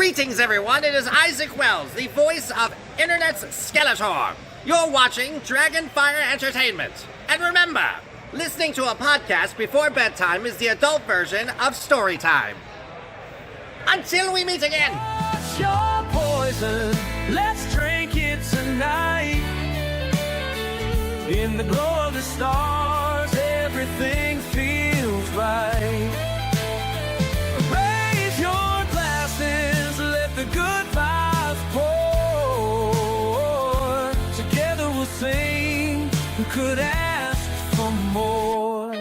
Greetings, everyone. It is Isaac Wells, the voice of Internet's Skeletor. You're watching Dragonfire Entertainment. And remember, listening to a podcast before bedtime is the adult version of story time. Until we meet again. What's your poison? Let's drink it tonight. In the glow of the stars, everything feels right. Raise your glasses, let the good vibes pour. Together we'll sing, who could ask for more?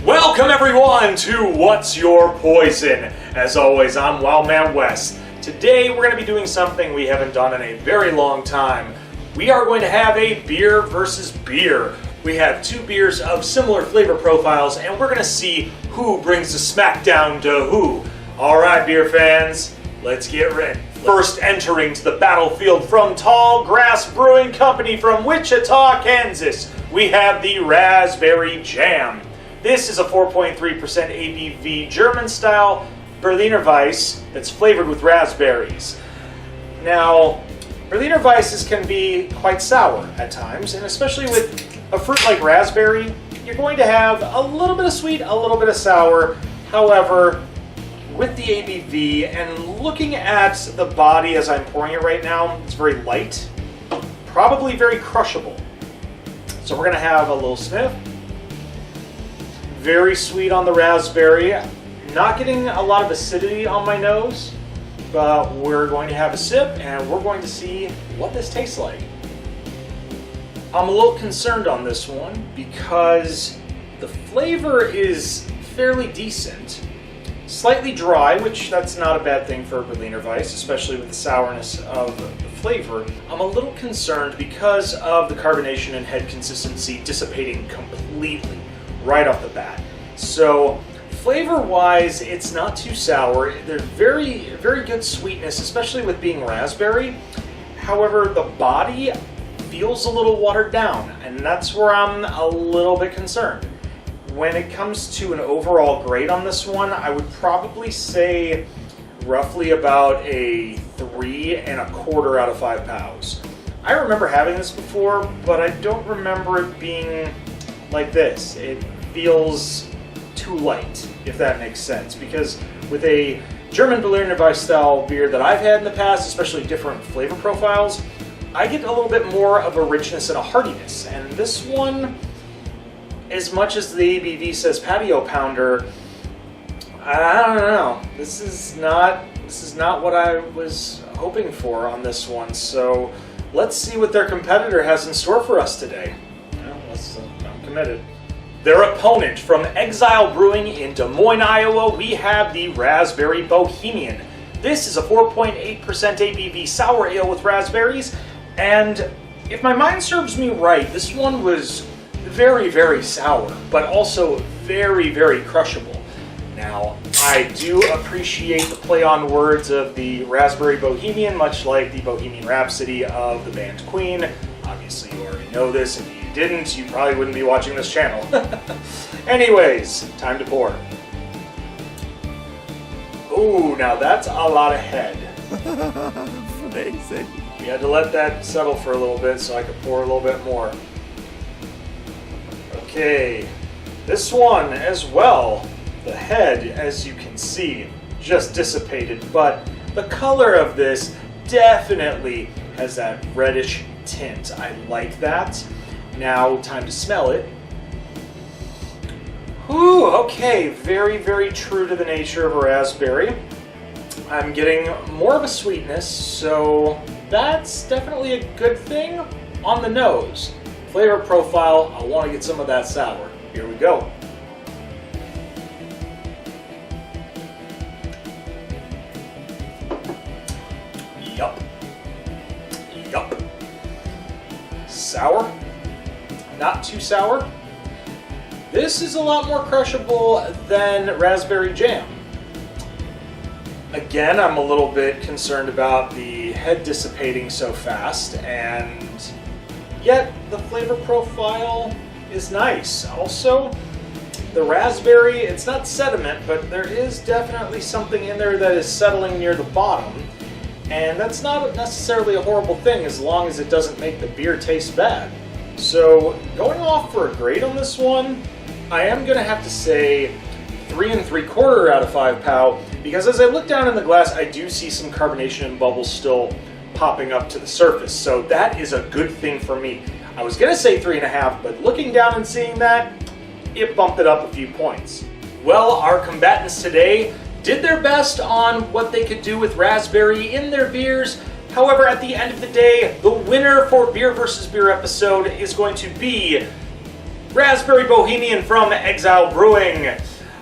Welcome everyone to What's Your Poison? As always, I'm Wildman West. Today we're going to be doing something we haven't done in a very long time. We are going to have a beer versus beer. We have two beers of similar flavor profiles, and we're going to see who brings the smackdown to who. Alright, beer fans, let's get ready. First entering to the battlefield from Tallgrass Brewing Company from Wichita, Kansas, we have the Raspberry Jam. This is a 4.3% ABV German-style Berliner Weiss that's flavored with raspberries. Now, Berliner Weisses can be quite sour at times, and especially with a fruit like raspberry, you're going to have a little bit of sweet, a little bit of sour. However, with the ABV and looking at the body as I'm pouring it right now, it's very light, probably very crushable. So we're going to have a little sniff. Very sweet on the raspberry, not getting a lot of acidity on my nose, but we're going to have a sip and we're going to see what this tastes like. I'm a little concerned on this one because the flavor is fairly decent. Slightly dry, which that's not a bad thing for a Berliner Weiss, especially with the sourness of the flavor. I'm a little concerned because of the carbonation and head consistency dissipating completely right off the bat. So flavor-wise, it's not too sour. There's very, very good sweetness, especially with being raspberry. However, the body feels a little watered down, and that's where I'm a little bit concerned. When it comes to an overall grade on this one, I would probably say roughly about a 3.25 out of 5 pows. I remember having this before, but I don't remember it being like this. It feels too light, if that makes sense, because with a German Berliner Weiss style beer that I've had in the past, especially different flavor profiles, I get a little bit more of a richness and a heartiness. And this one, as much as the ABV says patio pounder, I don't know. This is not what I was hoping for on this one. So let's see what their competitor has in store for us today. I'm committed. Their opponent from Exile Brewing in Des Moines, Iowa, we have the Raspberry Bohemian. This is a 4.8% ABV sour ale with raspberries, and if my mind serves me right, this one was very, very sour, but also very, very crushable. Now, I do appreciate the play on words of the Raspberry Bohemian, much like the Bohemian Rhapsody of the band Queen. Obviously, you already know this. If you didn't, you probably wouldn't be watching this channel. Anyways, time to pour. Ooh, now that's a lot of head. Amazing. We had to let that settle for a little bit so I could pour a little bit more. Okay, this one as well, the head, as you can see, just dissipated, but the color of this definitely has that reddish tint. I like that. Now, time to smell it. Ooh, okay, very, very true to the nature of a raspberry. I'm getting more of a sweetness, so that's definitely a good thing on the nose. Flavor profile, I want to get some of that sour. Here we go. Yup. Yup. Sour. Not too sour. This is a lot more crushable than Raspberry Jam. Again, I'm a little bit concerned about the head dissipating so fast, and yet the flavor profile is nice. Also, The raspberry, it's not sediment, but there is definitely something in there that is settling near the bottom. And that's not necessarily a horrible thing as long as it doesn't make the beer taste bad. So going off for a grade on this one, I am going to have to say 3 3/4 out of 5 pow, because as I look down in the glass, I do see some carbonation and bubbles still popping up to the surface. So that is a good thing for me. I was going to say 3.5, but looking down and seeing that, it bumped it up a few points. Well, our combatants today did their best on what they could do with raspberry in their beers. However, at the end of the day, the winner for Beer vs. Beer episode is going to be Raspberry Bohemian from Exile Brewing.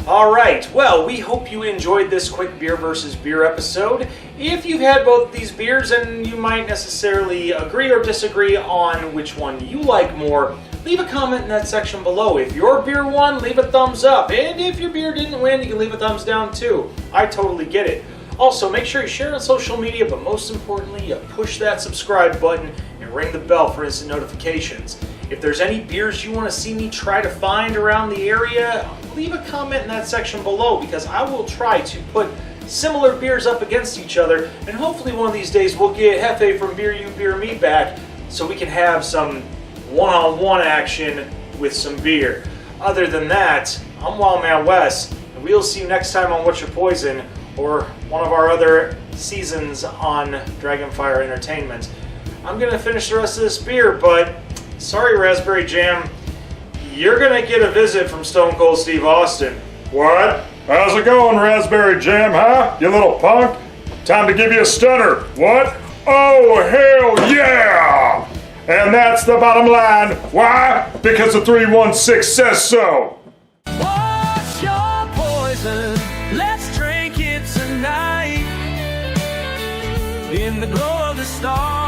Alright, well, we hope you enjoyed this quick Beer vs. Beer episode. If you've had both these beers and you might necessarily agree or disagree on which one you like more, leave a comment in that section below. If your beer won, leave a thumbs up. And if your beer didn't win, you can leave a thumbs down too. I totally get it. Also, make sure you share on social media, but most importantly, you push that subscribe button and ring the bell for instant notifications. If there's any beers you want to see me try to find around the area, leave a comment in that section below, because I will try to put similar beers up against each other, and hopefully one of these days we'll get Hefe from Beer You Beer Me back so we can have some one-on-one action with some beer. Other than that, I'm Wildman Wes, and we'll see you next time on What's Your Poison, or one of our other seasons on Dragonfire Entertainment. I'm going to finish the rest of this beer, but sorry, Raspberry Jam, you're going to get a visit from Stone Cold Steve Austin. What? How's it going, Raspberry Jam, huh? You little punk? Time to give you a stunner. What? Oh, hell yeah! And that's the bottom line. Why? Because the 316 says so. What's your poison? Let's drink it tonight. In the glow of the stars.